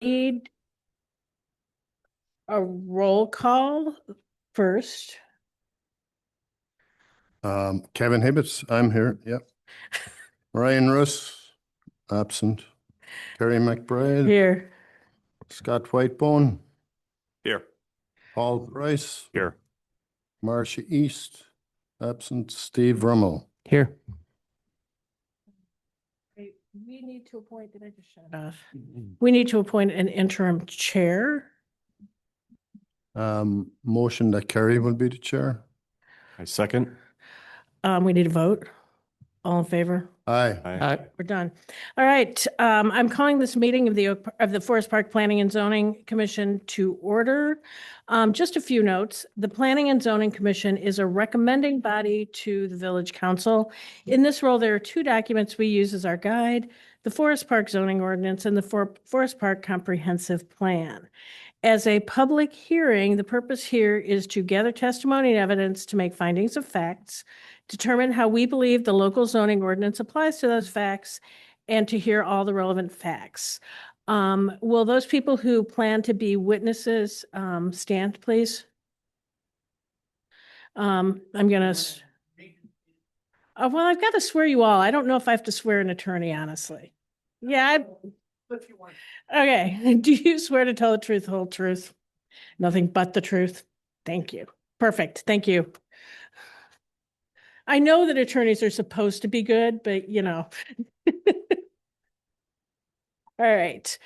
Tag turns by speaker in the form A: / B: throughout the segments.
A: need a roll call first.
B: Kevin Hibbets, I'm here. Yep. Ryan Russ, absent. Terry McBride.
A: Here.
B: Scott Whitebone.
C: Here.
B: Paul Price.
C: Here.
B: Marcia East, absent. Steve Rummel.
C: Here.
A: We need to appoint, did I just shut it off? We need to appoint an interim chair.
B: Motion that Kerry will be the chair.
C: I second.
A: We need a vote. All in favor?
B: Aye.
C: Aye.
A: We're done. All right. I'm calling this meeting of the Forest Park Planning and Zoning Commission to order. Just a few notes. The Planning and Zoning Commission is a recommending body to the Village Council. In this role, there are two documents we use as our guide: the Forest Park Zoning Ordinance and the Forest Park Comprehensive Plan. As a public hearing, the purpose here is to gather testimony and evidence to make findings of facts, determine how we believe the local zoning ordinance applies to those facts, and to hear all the relevant facts. Will those people who plan to be witnesses stand, please? I'm gonna. Well, I've got to swear you all. I don't know if I have to swear an attorney, honestly. Yeah. If you want. Okay. Do you swear to tell the truth, the whole truth, nothing but the truth? Thank you. Perfect. Thank you. I know that attorneys are supposed to be good, but you know. All right.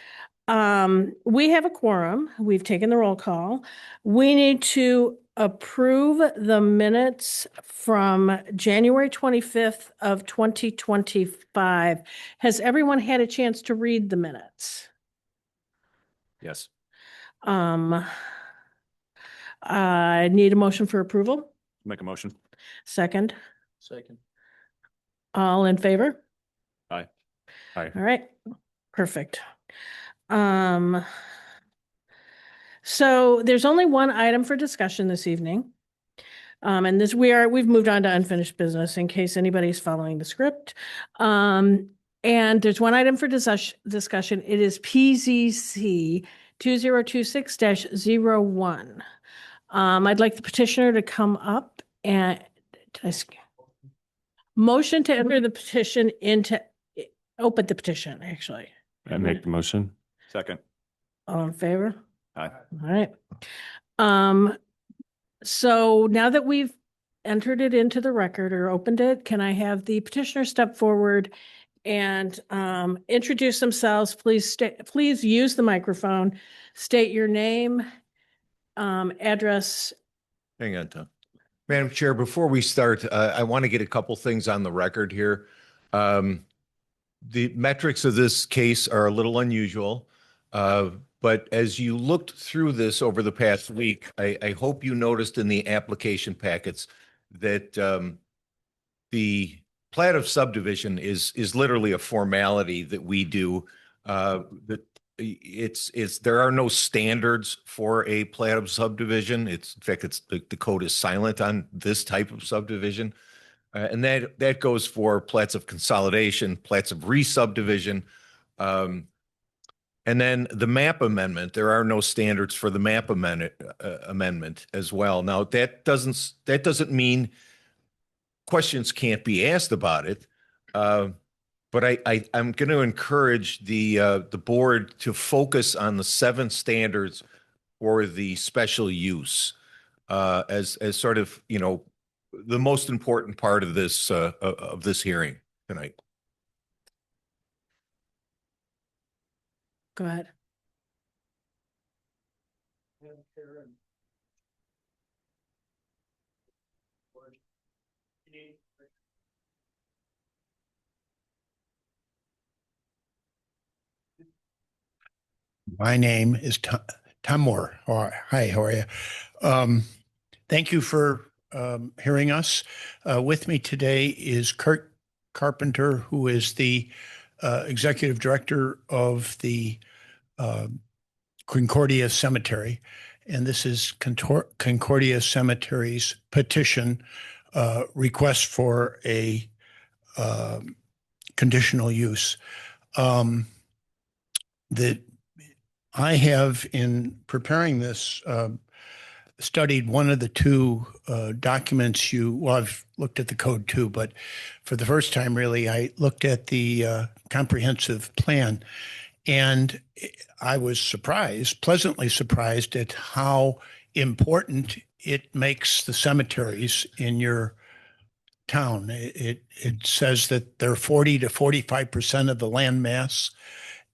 A: We have a quorum. We've taken the roll call. We need to approve the minutes from January 25th of 2025. Has everyone had a chance to read the minutes?
C: Yes.
A: I need a motion for approval.
C: Make a motion.
A: Second.
C: Second.
A: All in favor?
C: Aye. Aye.
A: All right. Perfect. So there's only one item for discussion this evening. And we've moved on to unfinished business in case anybody's following the script. And there's one item for discussion. It is PZC 2026-01. I'd like the petitioner to come up and motion to enter the petition open the petition, actually.
C: I make the motion. Second.
A: All in favor?
C: Aye.
A: All right. So now that we've entered it into the record or opened it, can I have the petitioner step forward and introduce themselves? Please use the microphone, state your name, address.
D: Hang on, Tom. Madam Chair, before we start, I want to get a couple things on the record here. The metrics of this case are a little unusual, but as you looked through this over the past week, I hope you noticed in the application packets that the plat of subdivision is literally a formality that we do. That there are no standards for a plat of subdivision. In fact, the code is silent on this type of subdivision. And that goes for plats of consolidation, plats of re-subdivision. And then the map amendment, there are no standards for the map amendment as well. Now, that doesn't mean questions can't be asked about it. But I'm going to encourage the board to focus on the 7 standards for the special use as sort of, the most important part of this hearing tonight.
A: Go ahead.
E: My name is Tom Moore. Hi, how are you? Thank you for hearing us. With me today is Kurt Carpenter, who is the executive director of the Concordia Cemetery. And this is Concordia Cemetery's petition request for a conditional use. I have, in preparing this, studied one of the two documents well, I've looked at the code too, but for the first time, really, I looked at the comprehensive plan. And I was surprised, pleasantly surprised at how important it makes the cemeteries in your town. It says that they're 40 to 45% of the land mass.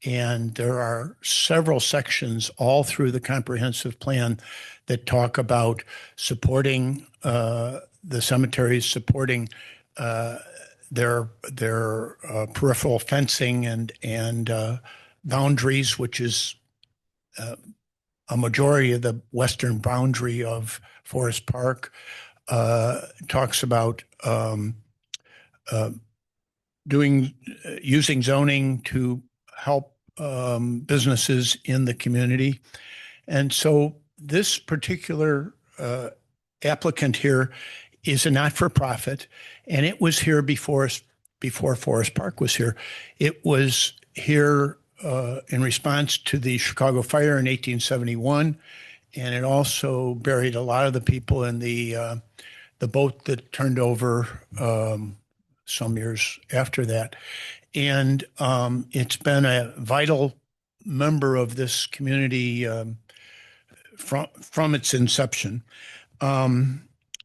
E: And there are several sections all through the comprehensive plan that talk about supporting the cemeteries, supporting their peripheral fencing and boundaries, which is a majority of the western boundary of Forest Park. Talks about using zoning to help businesses in the community. And so this particular applicant here is a not-for-profit, and it was here before Forest Park was here. It was here in response to the Chicago fire in 1871, and it also buried a lot of the people in the boat that turned over some years after that. And it's been a vital member of this community from its inception.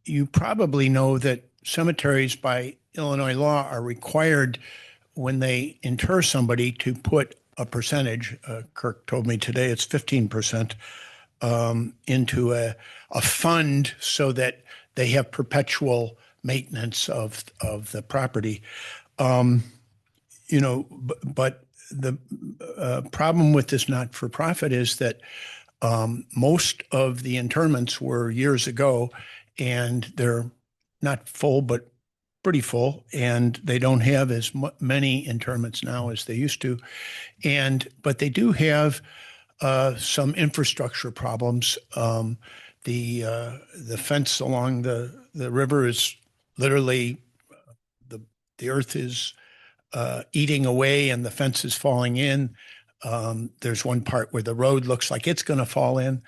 E: You probably know that cemeteries by Illinois law are required when they inter somebody to put a percentage, Kirk told me today it's 15%, into a fund so that they have perpetual maintenance of the property. But the problem with this not-for-profit is that most of the interments were years ago, and they're not full, but pretty full, and they don't have as many interments now as they used to. But they do have some infrastructure problems. The fence along the river is literally the earth is eating away and the fence is falling in. There's one part where the road looks like it's going to fall in.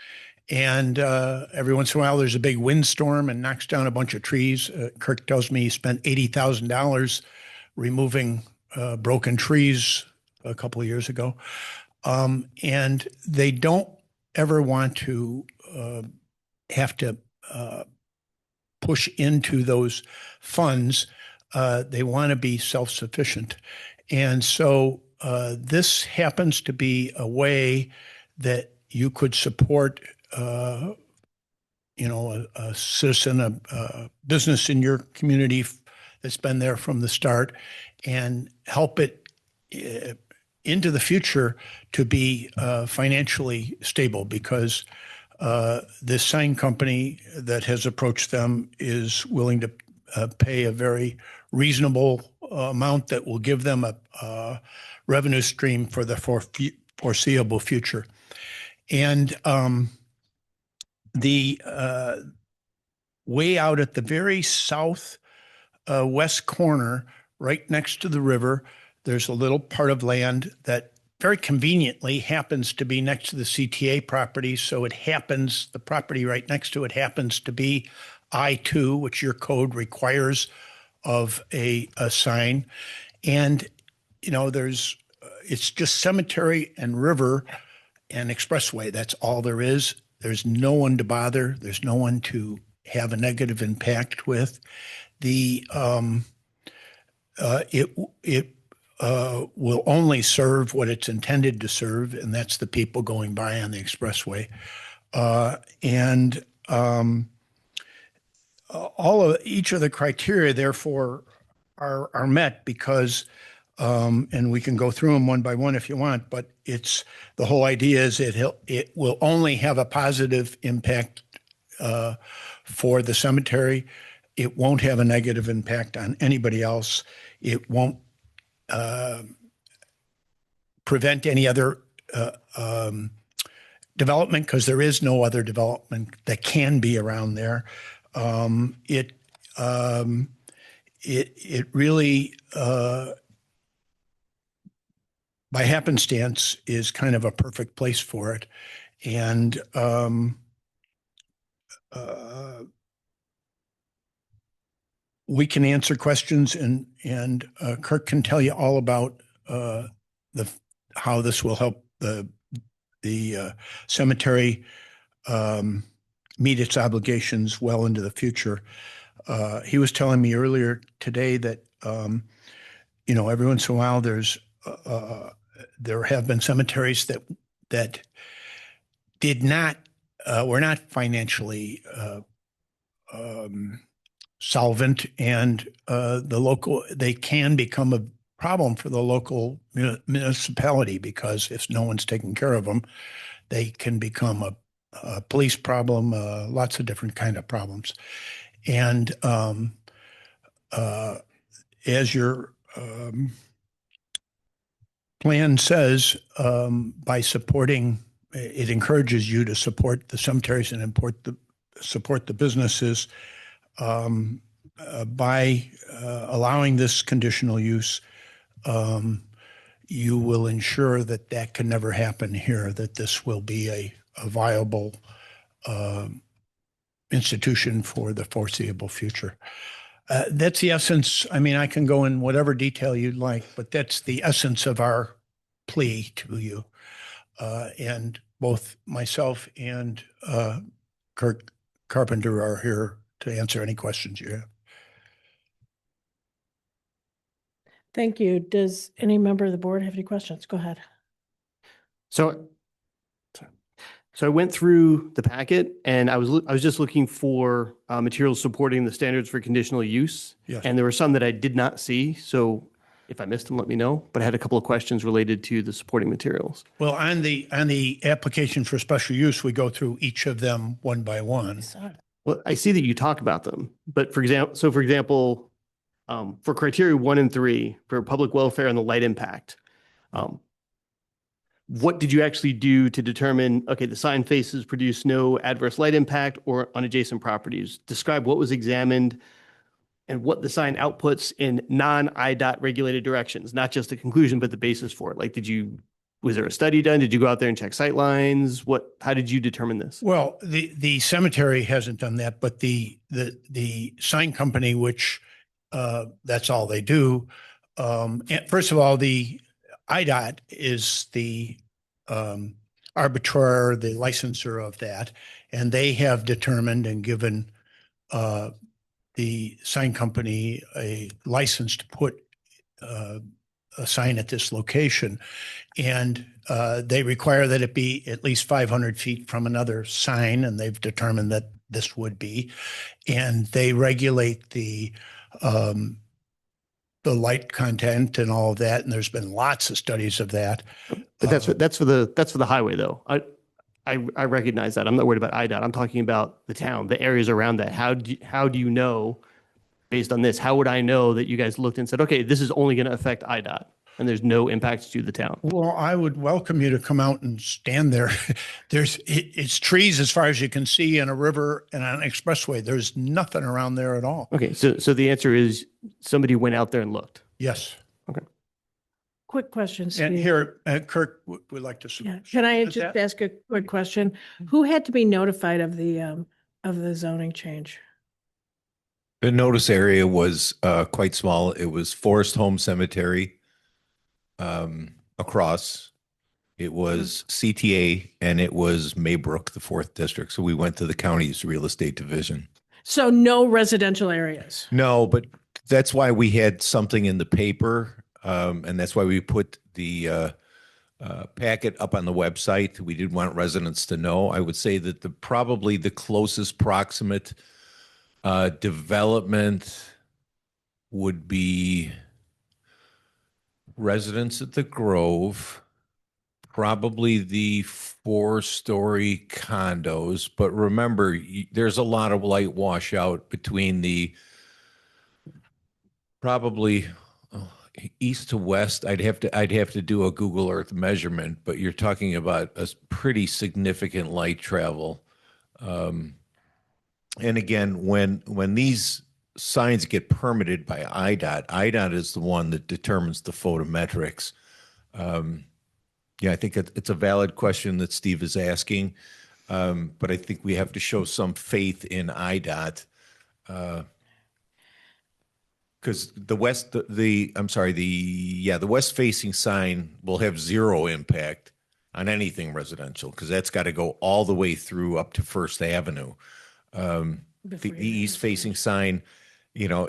E: And every once in a while, there's a big windstorm and knocks down a bunch of trees. Kirk tells me he spent $80,000 removing broken trees a couple of years ago. And they don't ever want to have to push into those funds. They want to be self-sufficient. And so this happens to be a way that you could support a citizen, a business in your community that's been there from the start, and help it into the future to be financially stable, because this sign company that has approached them is willing to pay a very reasonable amount that will give them a revenue stream for the foreseeable future. And the way out at the very south west corner, right next to the river, there's a little part of land that very conveniently happens to be next to the CTA property. So the property right next to it happens to be I-2, which your code requires of a sign. And, it's just cemetery and river and expressway. That's all there is. There's no one to bother. There's no one to have a negative impact with. It will only serve what it's intended to serve, and that's the people going by on the expressway. Each of the criteria, therefore, are met because, and we can go through them one by one if you want, but the whole idea is it will only have a positive impact for the cemetery. It won't have a negative impact on anybody else. It won't prevent any other development, because there is no other development that can be around there. It really by happenstance is kind of a perfect place for it. And we can answer questions, and Kirk can tell you all about how this will help the cemetery meet its obligations well into the future. He was telling me earlier today that every once in a while there have been cemeteries that did not were not financially solvent, and they can become a problem for the local municipality, because if no one's taking care of them, they can become a police problem, lots of different kind of problems. And as your plan says, by supporting, it encourages you to support the cemeteries and support the businesses. By allowing this conditional use, you will ensure that can never happen here, that this will be a viable institution for the foreseeable future. That's the essence. I mean, I can go in whatever detail you'd like, but that's the essence of our plea to you. And both myself and Kirk Carpenter are here to answer any questions you have.
A: Thank you. Does any member of the board have any questions? Go ahead.
F: So I went through the packet, and I was just looking for materials supporting the standards for conditional use.
E: Yes.
F: And there were some that I did not see. So if I missed them, let me know. But I had a couple of questions related to the supporting materials.
E: Well, on the application for special use, we go through each of them one by one.
F: Well, I see that you talk about them, but for example, for criteria 1 and 3 for public welfare and the light impact, what did you actually do to determine, okay, the sign faces produce no adverse light impact or on adjacent properties? Describe what was examined and what the sign outputs in non-IDOT regulated directions, not just the conclusion, but the basis for it. Like, was there a study done? Did you go out there and check sight lines? How did you determine this?
E: Well, the cemetery hasn't done that, but the sign company, which that's all they do. And first of all, the IDOT is the arbiter, the licensor of that, and they have determined and given the sign company a license to put a sign at this location. And they require that it be at least 500 feet from another sign, and they've determined that this would be. And they regulate the light content and all of that, and there's been lots of studies of that.
F: But that's for the highway, though. I recognize that. I'm not worried about IDOT. I'm talking about the town, the areas around that. How do you know, based on this, how would I know that you guys looked and said, okay, this is only going to affect IDOT and there's no impacts to the town?
E: Well, I would welcome you to come out and stand there. It's trees as far as you can see, and a river and an expressway. There's nothing around there at all.
F: Okay, so the answer is somebody went out there and looked.
E: Yes.
F: Okay.
A: Quick question,
E: And
A: Steve.
E: here, Kirk would like to.
A: Yeah. Can I
E: Is
A: just
E: that-
A: ask a quick question? Who had to be notified of the zoning change?
D: The notice area was quite small. It was Forest Home Cemetery across. It was CTA, and it was Maybrook, the 4th district. So we went to the county's real estate division.
A: So no residential areas.
D: No, but that's why we had something in the paper, and that's why we put the packet up on the website. We didn't want residents to know. I would say that probably the closest proximate development would be residents at the Grove, probably the 4-story condos. But remember, there's a lot of light washout between the probably east to west. I'd have to do a Google Earth measurement, but you're talking about a pretty significant light travel. And again, when these signs get permitted by IDOT, IDOT is the one that determines the photometrics. Yeah, I think it's a valid question that Steve is asking. But I think we have to show some faith in IDOT. Because the the west facing sign will have zero impact on anything residential because that's got to go all the way through up to First Avenue.
A: Before
D: The
A: you
D: east facing sign, you know,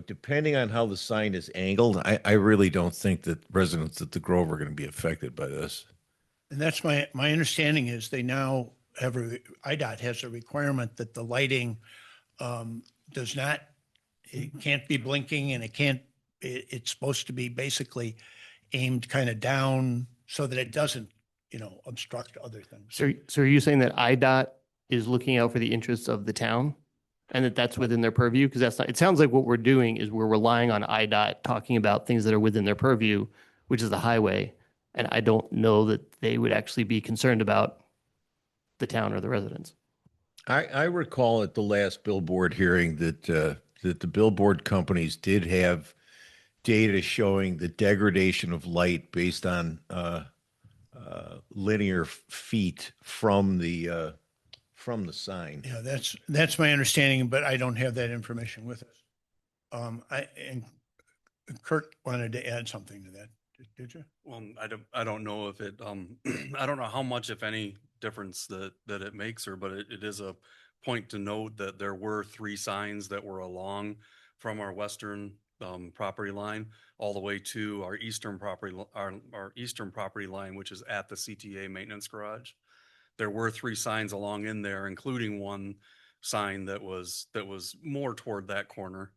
D: depending on how the sign is angled, I really don't think that residents at the Grove are going to be affected by this.
E: And that's my understanding is they now have IDOT has a requirement that the lighting does not, it can't be blinking and it's supposed to be basically aimed kind of down so that it doesn't, obstruct other things.
F: So are you saying that IDOT is looking out for the interests of the town and that that's within their purview? Because that's not, it sounds like what we're doing is we're relying on IDOT talking about things that are within their purview, which is the highway. And I don't know that they would actually be concerned about the town or the residents.
D: I recall at the last billboard hearing that that the billboard companies did have data showing the degradation of light based on linear feet from the sign.
E: Yeah, that's my understanding, but I don't have that information with us. And Kurt wanted to add something to that. Did you?
G: Well, I don't know if it, I don't know how much, if any, difference that it makes her, but it is a point to note that there were 3 signs that were along from our western property line all the way to our eastern property, our eastern property line, which is at the CTA maintenance garage. There were 3 signs along in there, including one sign that was more toward that corner.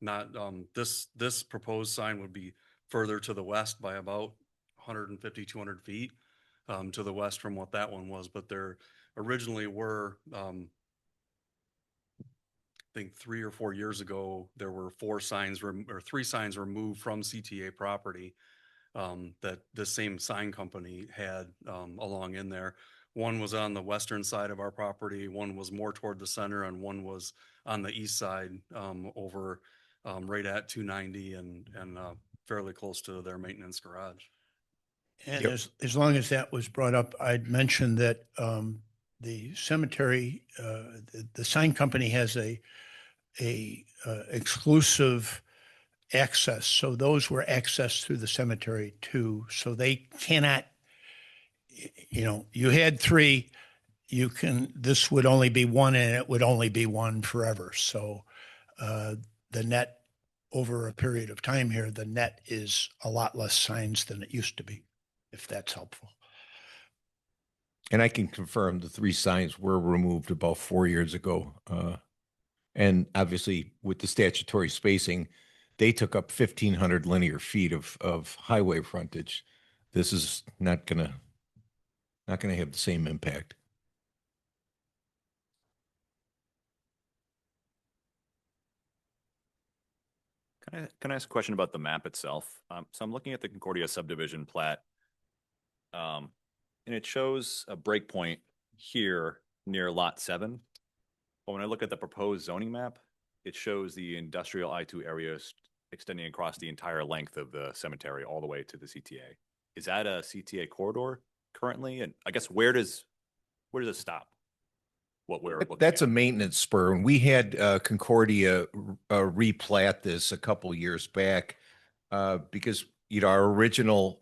G: Not this proposed sign would be further to the west by about 150, 200 feet to the west from what that one was. But there originally were, I think 3 or 4 years ago, there were 3 signs removed from CTA property that the same sign company had along in there. One was on the western side of our property, one was more toward the center, and one was on the east side over right at 290 and fairly close to their maintenance garage.
E: And as long as that was brought up, I'd mention that the cemetery, the sign company has a exclusive access. So those were accessed through the cemetery too. So they cannot, you had 3, this would only be 1 and it would only be 1 forever. So the net over a period of time here, the net is a lot less signs than it used to be, if that's helpful.
D: And I can confirm the 3 signs were removed about 4 years ago. And obviously with the statutory spacing, they took up 1,500 linear feet of highway frontage. This is not gonna have the same impact.
C: Can I ask a question about the map itself? So I'm looking at the Concordia subdivision plat. And it shows a breakpoint here near lot 7. But when I look at the proposed zoning map, it shows the industrial I2 area extending across the entire length of the cemetery all the way to the CTA. Is that a CTA corridor currently? And I guess where does it stop? What we're looking
D: That's
C: at?
D: a maintenance spur. And we had Concordia replat this a couple years back because, our original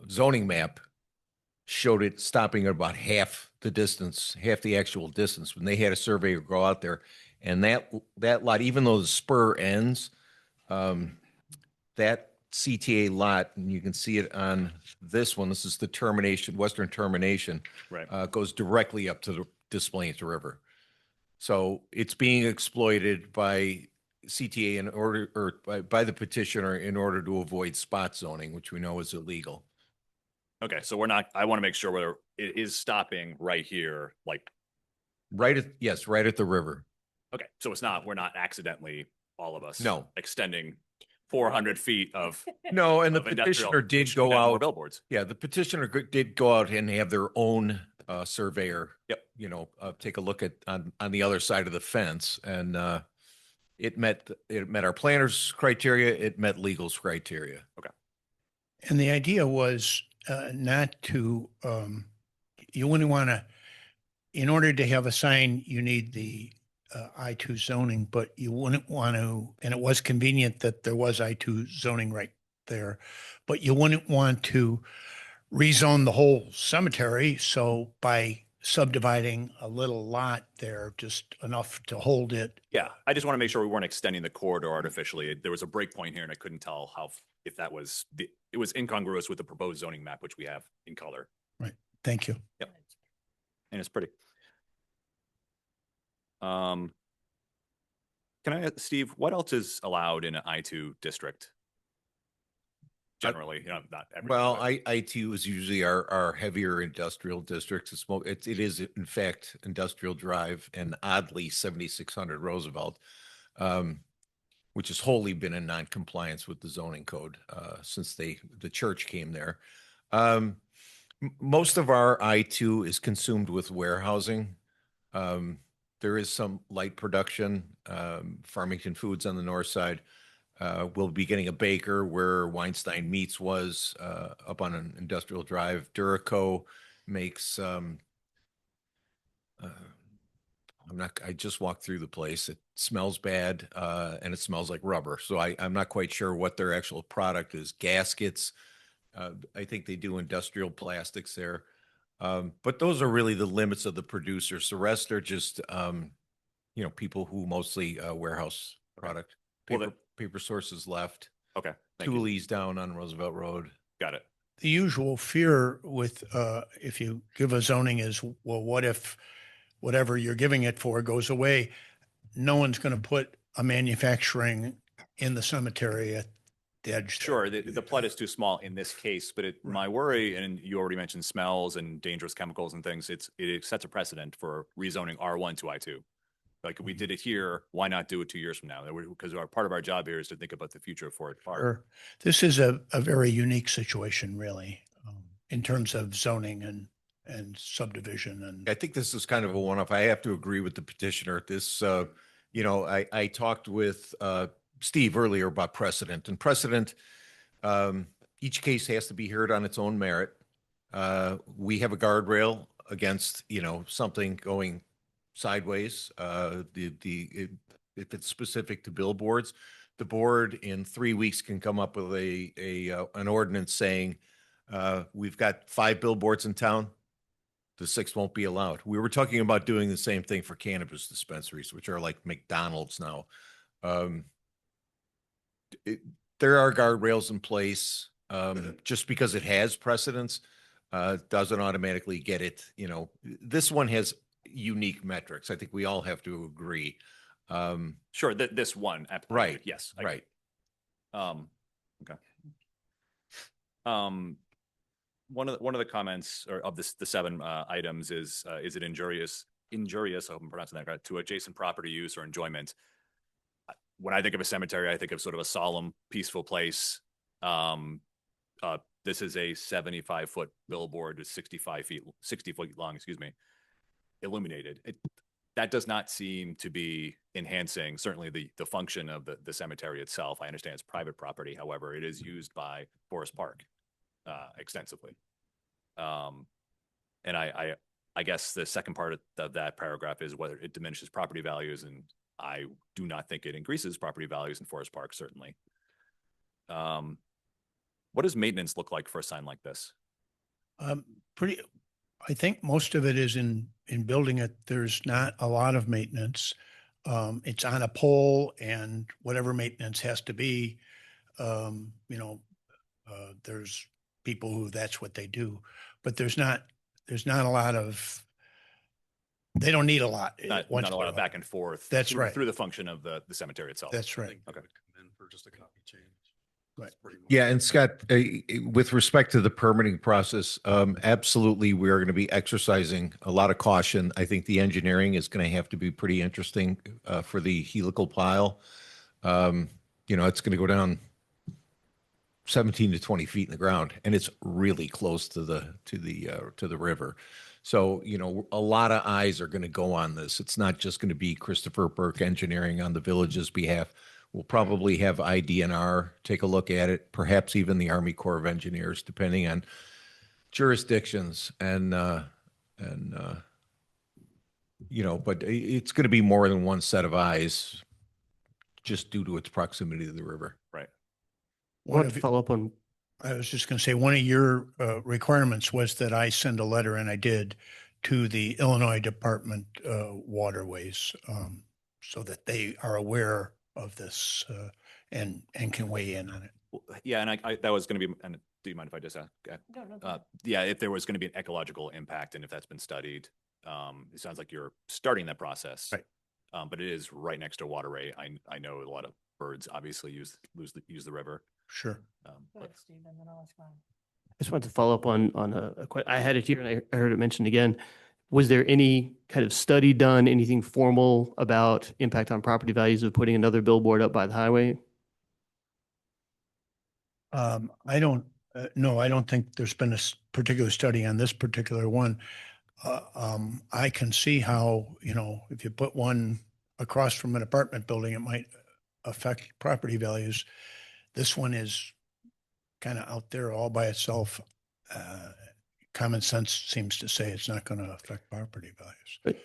D: zoning map showed it stopping at about half the distance, half the actual distance. When they had a surveyor go out there, and that lot, even though the spur ends, that CTA lot, and you can see it on this one. This is the termination, western termination.
C: Right.
D: Goes directly up to the Des Plaines River. So it's being exploited by CTA in order, or by the petitioner in order to avoid spot zoning, which we know is illegal.
C: Okay, so I want to make sure whether it is stopping right here, like,
D: Right at the river.
C: okay, so we're not accidentally, all of us.
D: No.
C: Extending 400 feet of.
D: No, and the
C: of industrial,
D: petitioner did
C: which
D: go
C: could have more
D: out.
C: Billboards.
D: Yeah, the petitioner did go out and have their own surveyor.
C: Yep.
D: Take a look at on the other side of the fence, and it met our planner's criteria. It met legal's criteria.
E: And the idea was not to, you wouldn't want to, in order to have a sign, you need the I-2 zoning, but you wouldn't want to, and it was convenient that there was I-2 zoning right there, but you wouldn't want to rezone the whole cemetery. So by subdividing a little lot there, just enough to hold it.
C: Yeah, I just want to make sure we weren't extending the corridor artificially. There was a break point here and I couldn't tell if that was, it was incongruous with the proposed zoning map, which we have in color.
E: Right. Thank you.
C: And it's pretty. Can I, Steve, what else is allowed in an I2 district? Generally, not every.
D: Well, I2 is usually our heavier industrial districts. It is in fact Industrial Drive and oddly 7600 Roosevelt, which has wholly been in non-compliance with the zoning code since the church came there. Most of our I2 is consumed with warehousing. There is some light production. Farmington Foods on the north side. We'll be getting a baker where Weinstein Meats was up on an Industrial Drive. Duraco makes I just walked through the place. It smells bad and it smells like rubber. So I'm not quite sure what their actual product is. Gaskets. I think they do industrial plastics there. But those are really the limits of the producers. The rest are just people who mostly warehouse product. Paper Sources left.
C: Okay. Thank you.
D: Tooley's down on Roosevelt Road.
C: Got it.
E: The usual fear with, if you give a zoning is, well, what if whatever you're giving it for goes away? No one's going to put a manufacturing in the cemetery at the edge.
C: Sure. The plot is too small in this case, but my worry, and you already mentioned smells and dangerous chemicals and things, it sets a precedent for rezoning R1 to I2. Like if we did it here, why not do it 2 years from now? Because part of our job here is to think about the future of Forest Park.
E: Sure. This is a very unique situation, really, in terms of zoning and subdivision. And
D: I think this is kind of a one-off. I have to agree with the petitioner. This, I talked with Steve earlier about precedent, and precedent, each case has to be heard on its own merit. We have a guardrail against, something going sideways. If it's specific to billboards, the board in 3 weeks can come up with an ordinance saying we've got 5 billboards in town. The 6th won't be allowed. We were talking about doing the same thing for cannabis dispensaries, which are like McDonald's now. There are guardrails in place. Just because it has precedence doesn't automatically get it. This one has unique metrics. I think we all have to agree.
C: Sure, this one.
D: Right.
C: Yes.
D: Right.
C: Okay. One of the comments of the 7 items is it injurious? I hope I'm pronouncing that right. To adjacent property use or enjoyment. When I think of a cemetery, I think of sort of a solemn, peaceful place. This is a 75-foot billboard, 60 feet long, illuminated. That does not seem to be enhancing certainly the function of the cemetery itself. I understand it's private property. However, it is used by Forest Park extensively. And I guess the second part of that paragraph is whether it diminishes property values, and I do not think it increases property values in Forest Park, certainly. What does maintenance look like for a sign like this?
E: I think most of it is in building it. There's not a lot of maintenance. It's on a pole, and whatever maintenance has to be, there's people who that's what they do, but there's not a lot of, they don't need a lot.
C: Not a lot of back and forth.
E: That's right.
C: Through the function of the cemetery itself.
E: That's right.
G: Okay. Come in for just a copy change.
E: Right.
G: That's pretty much
D: Yeah,
G: it.
D: and Scott, with respect to the permitting process, absolutely, we are going to be exercising a lot of caution. I think the engineering is going to have to be pretty interesting for the helical pile. It's going to go down 17 to 20 feet in the ground, and it's really close to the river. So, you know, a lot of eyes are going to go on this. It's not just going to be Christopher Burke Engineering on the village's behalf. We'll probably have IDNR take a look at it, perhaps even the Army Corps of Engineers, depending on jurisdictions you know, but it's going to be more than one set of eyes just due to its proximity to the river.
C: Right.
F: I want to follow up on,
E: I was just going to say, one of your requirements was that I send a letter, and I did, to the Illinois Department Waterways, so that they are aware of this and can weigh in on it.
C: Well, yeah, and I that was going to be, and do you mind if I just ask? Yeah, if there was going to be an ecological impact and if that's been studied, it sounds like you're starting that process.
E: Right.
C: But it is right next to a waterway. I know a lot of birds obviously use the river.
E: Sure.
C: But
F: I just wanted to follow up on I had it here and I heard it mentioned again. Was there any kind of study done, anything formal about impact on property values of putting another billboard up by the highway?
E: I don't, no, I don't think there's been a particular study on this particular one. I can see how, you know, if you put one across from an apartment building, it might affect property values. This one is kind of out there all by itself. Common sense seems to say it's not going to affect property values.
F: But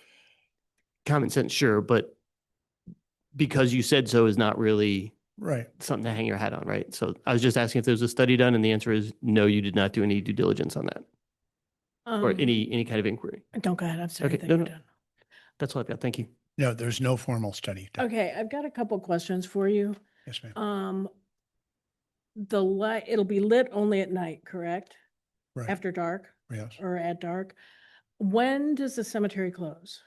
F: common sense, sure, but because you said so is not really
E: Right.
F: something to hang your hat on, right? So I was just asking if there was a study done, and the answer is no, you did not do any due diligence on that or any kind of inquiry.
A: Don't go ahead. I'm sorry.
F: Okay,
A: that
F: no,
A: you're
F: no.
A: done.
F: That's all I've got. Thank you.
E: No, there's no formal study done.
A: Okay, I've got a couple questions for you.
E: Yes, ma'am.
A: The light, it'll be lit only at night, correct?
E: Right.
A: After dark
E: Yes.
A: or at dark? When does the cemetery close?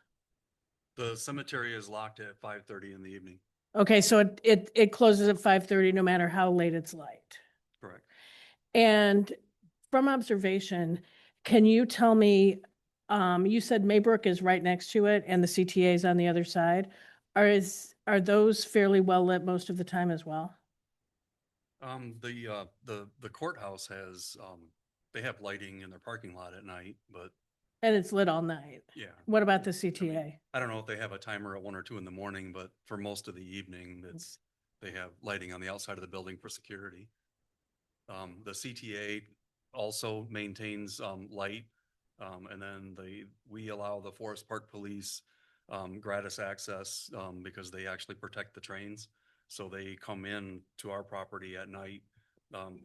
G: The cemetery is locked at 5:30 in the evening.
A: Okay, so it closes at 5:30 no matter how late it's light.
G: Correct.
A: And from observation, can you tell me, you said Maybrook is right next to it and the CTA is on the other side. Are those fairly well lit most of the time as well?
G: The courthouse has, they have lighting in their parking lot at night, but
A: And it's lit all night.
G: yeah.
A: What about the CTA?
G: I don't know if they have a timer at 1 or 2 in the morning, but for most of the evening, they have lighting on the outside of the building for security. The CTA also maintains, light. And then we allow the Forest Park Police, gratis access, because they actually protect the trains. So they come in to our property at night,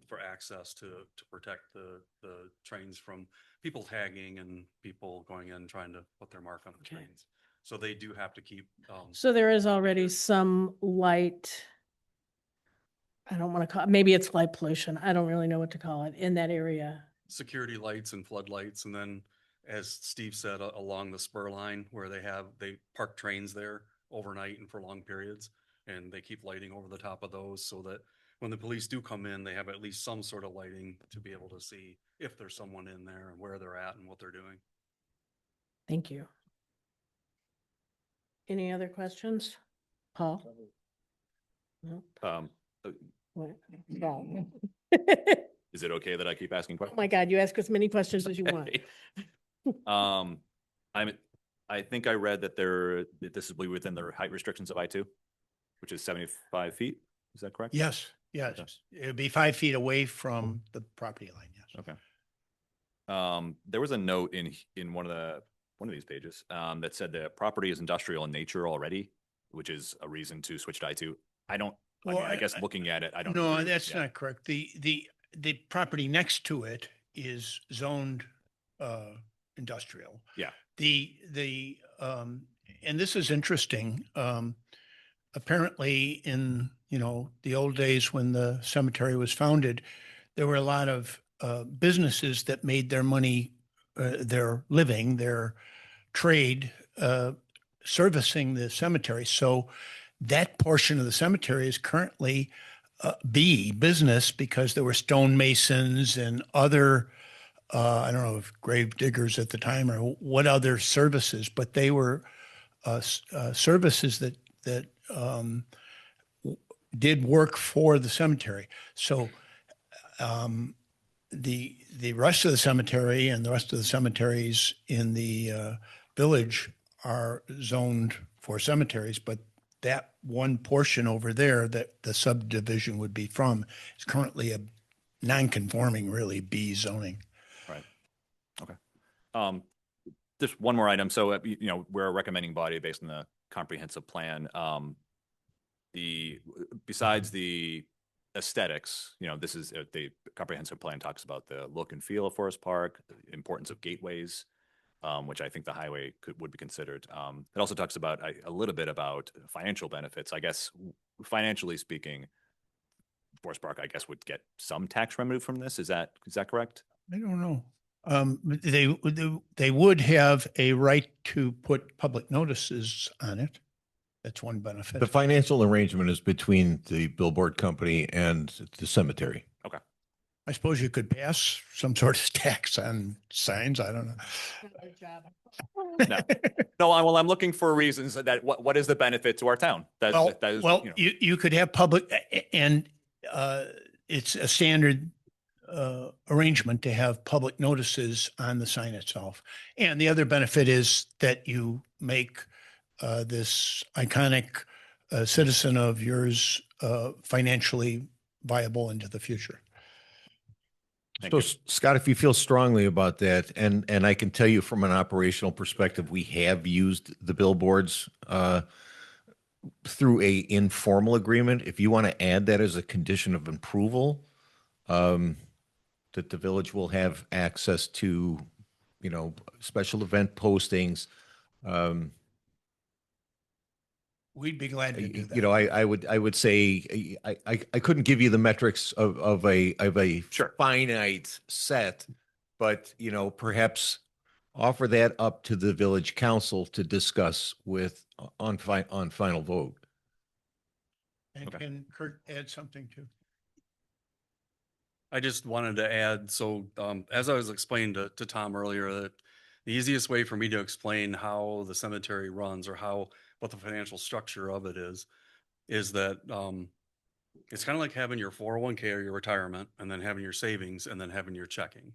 G: for access to protect the trains from people tagging and people going in trying to put their mark on the
A: Okay.
G: trains. So they do have to keep,
A: So there is already some light. I don't want to call, maybe it's light pollution. I don't really know what to call it in that area.
G: security lights and floodlights. And then, as Steve said, along the spur line where they park trains there overnight and for long periods. And they keep lighting over the top of those so that when the police do come in, they have at least some sort of lighting to be able to see if there's someone in there and where they're at and what they're doing.
A: Thank you. Any other questions? Paul? Nope. What? Yeah.
C: Is it okay that I keep asking
A: Oh
C: questions?
A: my God, you ask as many questions as you want.
C: I think I read that that this will be within the height restrictions of I-2, which is 75 feet. Is that correct?
E: Yes, yes.
C: Okay.
E: It'd be 5 feet away from the property line, yes.
C: Okay. There was a note in one of these pages, that said the property is industrial in nature already, which is a reason to switch to I-2. I
E: Well,
C: guess looking at it, I don't.
E: No,
C: agree.
E: that's
C: Yeah.
E: not correct. The property next to it is zoned industrial.
C: Yeah.
E: And this is interesting. Apparently in, the old days when the cemetery was founded, there were a lot of businesses that made their money, their living, their trade, servicing the cemetery. So that portion of the cemetery is currently business because there were stonemasons and other, I don't know if grave diggers at the time or what other services, but they were services that did work for the cemetery. So The rest of the cemetery and the rest of the cemeteries in the village are zoned for cemeteries, but that one portion over there that the subdivision would be from is currently a non-conforming, really, B zoning.
C: Right. Okay. Just one more item. So, we're a recommending body based on the comprehensive plan. Besides the aesthetics, this is the comprehensive plan talks about the look and feel of Forest Park, the importance of gateways, which I think the highway would be considered. It also talks about a little bit about financial benefits. I guess financially speaking, Forest Park, I guess, would get some tax revenue from this. Is that correct?
E: I don't know. They would have a right to put public notices on it. That's one benefit.
D: The financial arrangement is between the billboard company and the cemetery.
C: Okay.
E: I suppose you could pass some sort of tax on signs. I don't know.
C: No. No, well, I'm looking for reasons that what is the benefit to our town? That is,
E: you could have public, and it's a standard arrangement to have public notices on the sign itself. And the other benefit is that you make this iconic citizen of yours financially viable into the future.
C: Thank
D: So
C: you.
D: Scott, if you feel strongly about that, and I can tell you from an operational perspective, we have used the billboards through a informal agreement. If you want to add that as a condition of approval, that the village will have access to, special event postings.
E: We'd be glad to do that.
D: I would say I couldn't give you the metrics of a
C: Sure.
D: finite set, but perhaps offer that up to the village council to discuss with on final vote.
E: And
C: Okay.
E: can Kurt add something too?
G: I just wanted to add, so as I was explaining to Tom earlier, that the easiest way for me to explain how the cemetery runs or what the financial structure of it is that it's kind of like having your 401k or your retirement, and then having your savings, and then having your checking.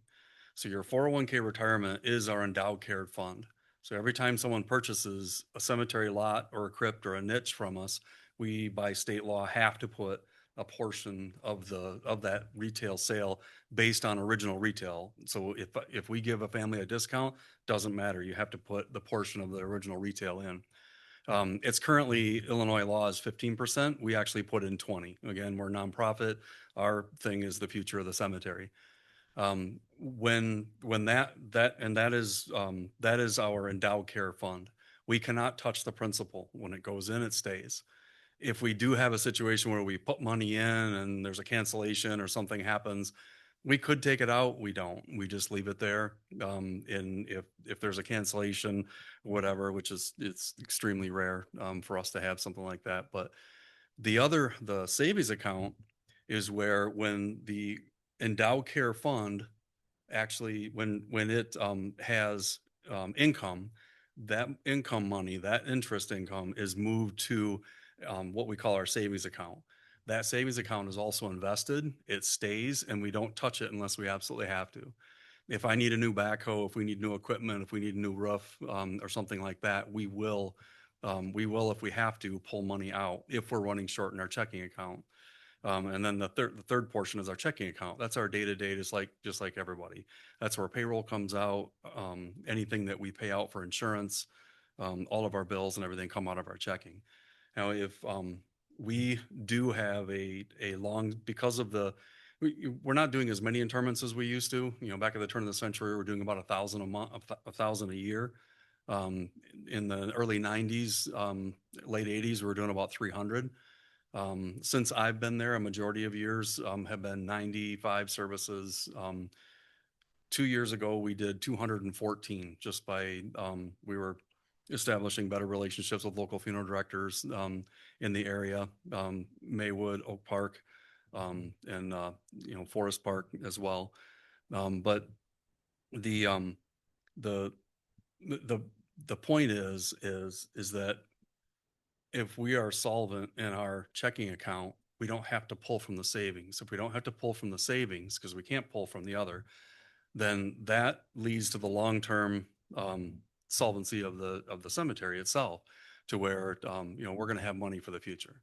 G: So your 401k retirement is our endowed care fund. So every time someone purchases a cemetery lot or a crypt or a niche from us, we by state law have to put a portion of that retail sale based on original retail. So if we give a family a discount, doesn't matter. You have to put the portion of the original retail in. It's currently, Illinois law is 15%. We actually put in 20. Again, we're a nonprofit. Our thing is the future of the cemetery. When that is our endowed care fund. We cannot touch the principal. When it goes in, it stays. If we do have a situation where we put money in and there's a cancellation or something happens, we could take it out. We don't. We just leave it there. And if there's a cancellation, whatever, it's extremely rare for us to have something like that. But the savings account is where, when the endowed care fund actually, when it has income, that income money, that interest income is moved to what we call our savings account. That savings account is also invested. It stays, and we don't touch it unless we absolutely have to. If I need a new backhoe, if we need new equipment, if we need a new roof or something like that, we will, if we have to, pull money out if we're running short in our checking account. And then the third portion is our checking account. That's our day-to-day, just like everybody. That's where payroll comes out. Anything that we pay out for insurance, all of our bills and everything come out of our checking. Now, if we do have because of we're not doing as many interments as we used to. Back at the turn of the century, we were doing about 1,000 a month, 1,000 a year. In the early 90s, late 80s, we were doing about 300. Since I've been there, a majority of years have been 95 services. 2 years ago, we did 214 just by, we were establishing better relationships with local funeral directors in the area, Maywood, Oak Park, and Forest Park as well. But the point is that if we are solvent in our checking account, we don't have to pull from the savings. If we don't have to pull from the savings, because we can't pull from the other, then that leads to the long-term solvency of the cemetery itself, to where we're going to have money for the future.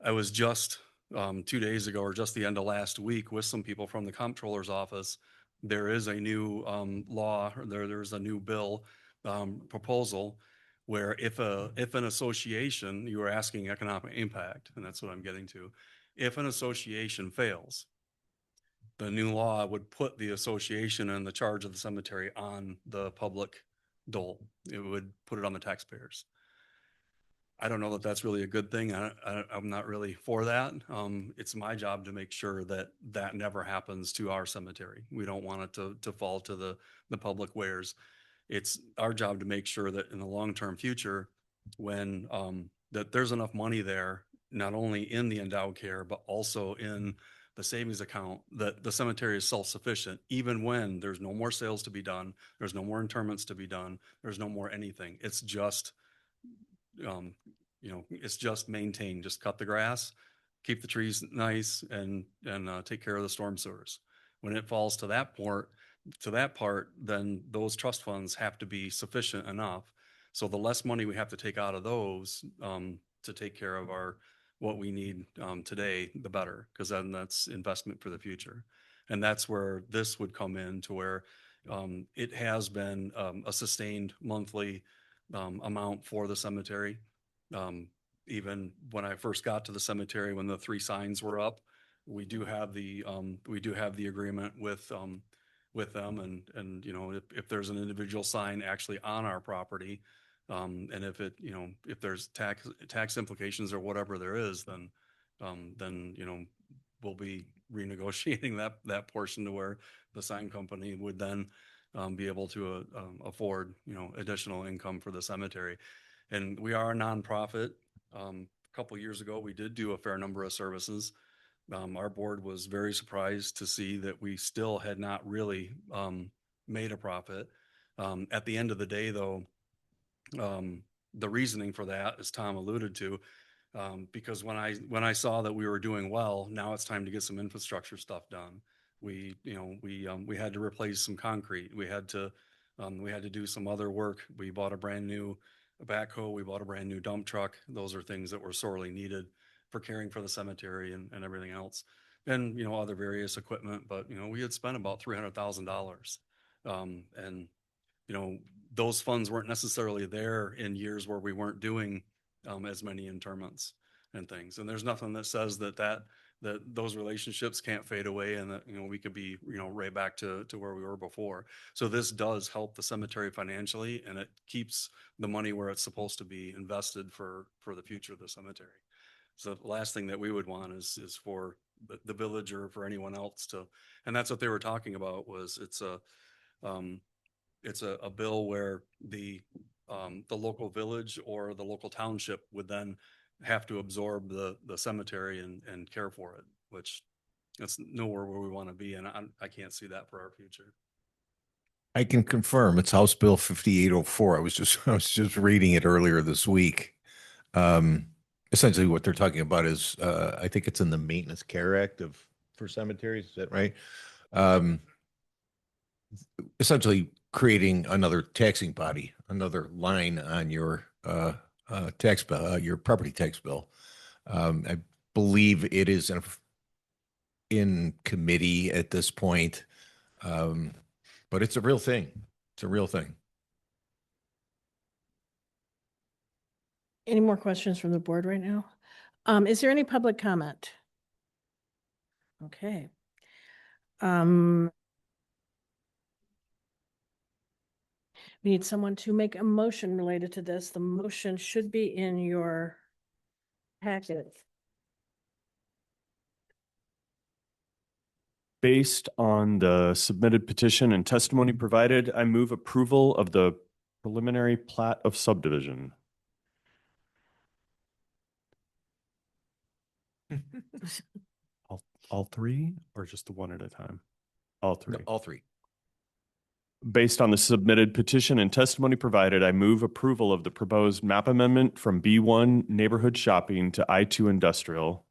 G: I was just 2 days ago, or just the end of last week, with some people from the comptroller's office. There is a new law, or there's a new bill proposal where if an association, you were asking economic impact, and that's what I'm getting to. If an association fails, the new law would put the association and the charge of the cemetery on the public dole. It would put it on the taxpayers. I don't know that that's really a good thing. I'm not really for that. It's my job to make sure that that never happens to our cemetery. We don't want it to fall to the public wares. It's our job to make sure that in the long-term future, when that there's enough money there, not only in the endowed care, but also in the savings account, that the cemetery is self-sufficient, even when there's no more sales to be done, there's no more interments to be done, there's no more anything. It's just, it's just maintained, just cut the grass, keep the trees nice, and take care of the storm sewers. When it falls to that part, then those trust funds have to be sufficient enough. So the less money we have to take out of those to take care of what we need today, the better, because then that's investment for the future. And that's where this would come in, to where it has been a sustained monthly amount for the cemetery. Even when I first got to the cemetery, when the 3 signs were up, we do have the agreement with them, and if there's an individual sign actually on our property, and if there's tax implications or whatever there is, then we'll be renegotiating that portion, to where the sign company would then be able to afford additional income for the cemetery. And we are a nonprofit. A couple years ago, we did do a fair number of services. Our board was very surprised to see that we still had not really made a profit. At the end of the day, though, the reasoning for that, as Tom alluded to, because when I saw that we were doing well, now it's time to get some infrastructure stuff done. We had to replace some concrete. We had to do some other work. We bought a brand new backhoe. We bought a brand new dump truck. Those are things that were sorely needed for caring for the cemetery and everything else, and other various equipment. But we had spent about $300,000, and those funds weren't necessarily there in years where we weren't doing as many interments and things. And there's nothing that says that those relationships can't fade away, and that we could be right back to where we were before. So this does help the cemetery financially, and it keeps the money where it's supposed to be invested for the future of the cemetery. So the last thing that we would want is for the village, or for anyone else to, and that's what they were talking about, was it's a bill where the local village or the local township would then have to absorb the cemetery and care for it, which that's nowhere where we want to be. And I can't see that for our future.
D: I can confirm it's House Bill 5804. I was just reading it earlier this week. Essentially what they're talking about is, I think it's in the Maintenance Care Act for cemeteries. Is that right? Essentially creating another taxing body, another line on your tax bill, your property tax bill. I believe it is in committee at this point, but it's a real thing. It's a real thing.
A: Any more questions from the board right now? Is there any public comment? Okay. We need someone to make a motion related to this. The motion should be in your packet.
H: Based on the submitted petition and testimony provided, I move approval of the preliminary plat of subdivision. All 3, or just the one at a time? All 3.
D: All 3.
H: Based on the submitted petition and testimony provided, I move approval of the proposed map amendment from B1 Neighborhood Shopping to I2 Industrial,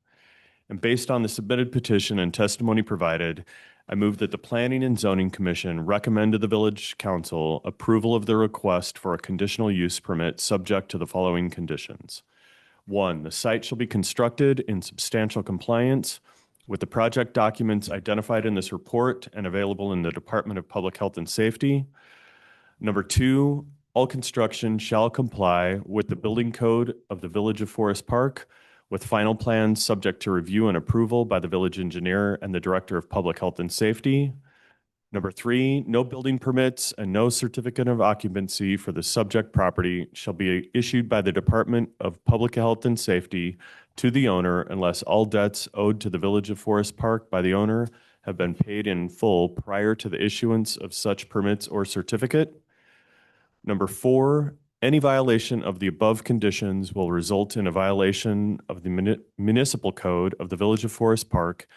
H: And based on the submitted petition and testimony provided, I move that the Planning and Zoning Commission recommend to the Village Council approval of the request for a conditional use permit subject to the following conditions. 1, the site shall be constructed in substantial compliance with the project documents identified in this report and available in the Department of Public Health and Safety. Number 2, all construction shall comply with the building code of the Village of Forest Park, with final plans subject to review and approval by the village engineer and the Director of Public Health and Safety. Number 3, no building permits and no certificate of occupancy for the subject property shall be issued by the Department of Public Health and Safety to the owner unless all debts owed to the Village of Forest Park by the owner have been paid in full prior to the issuance of such permits or certificate. Number 4, any violation of the above conditions will result in a violation of the municipal code of the Village of Forest Park,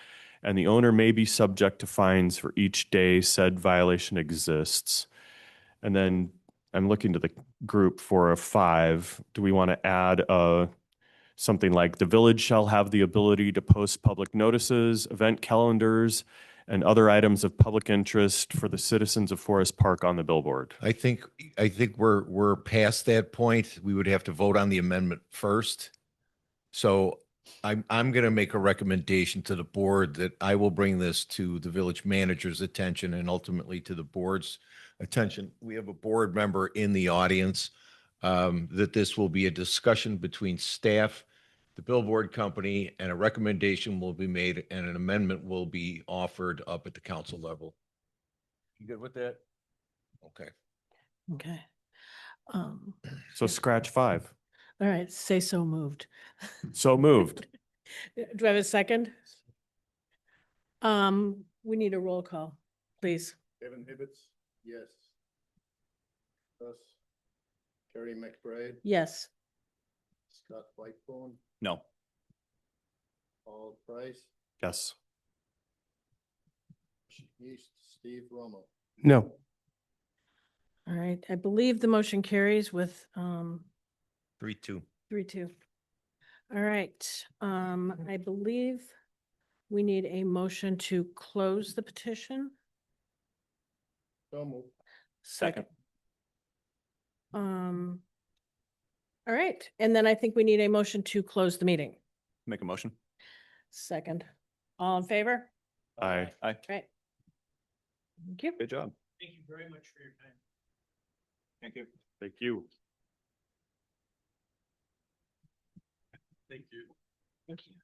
H: and the owner may be subject to fines for each day said violation exists. And then I'm looking to the group for a 5. Do we want to add something like the village shall have the ability to post public notices, event calendars, and other items of public interest for the citizens of Forest Park on the billboard?
D: I think we're past that point. We would have to vote on the amendment first. So I'm going to make a recommendation to the board that I will bring this to the village manager's attention and ultimately to the board's attention. We have a board member in the audience, that this will be a discussion between staff, the billboard company, and a recommendation will be made and an amendment will be offered up at the council level. You good with that? Okay.
A: Okay.
H: So scratch 5.
A: All right, say so moved.
H: So moved.
A: Do I have a second? We need a roll call, please.
B: Kevin Hibbets, yes. Russ. Carrie McBride,
A: Yes.
B: Scott Whitebone,
C: No.
B: Paul Price,
H: Yes.
B: East, Steve Rummel.
F: No.
A: All right, I believe the motion carries with
D: 3-2.
A: 3-2. All right, I believe we need a motion to close the petition.
B: So moved.
C: Second.
A: All right, and then I think we need a motion to close the meeting.
C: Make a motion.
A: Second. All in favor?
H: Aye.
C: Aye.
A: Right. Thank you.
C: Good job.
F: Thank you very much for your time.
C: Thank you.
H: Thank you.
F: Thank you.
A: Thank you.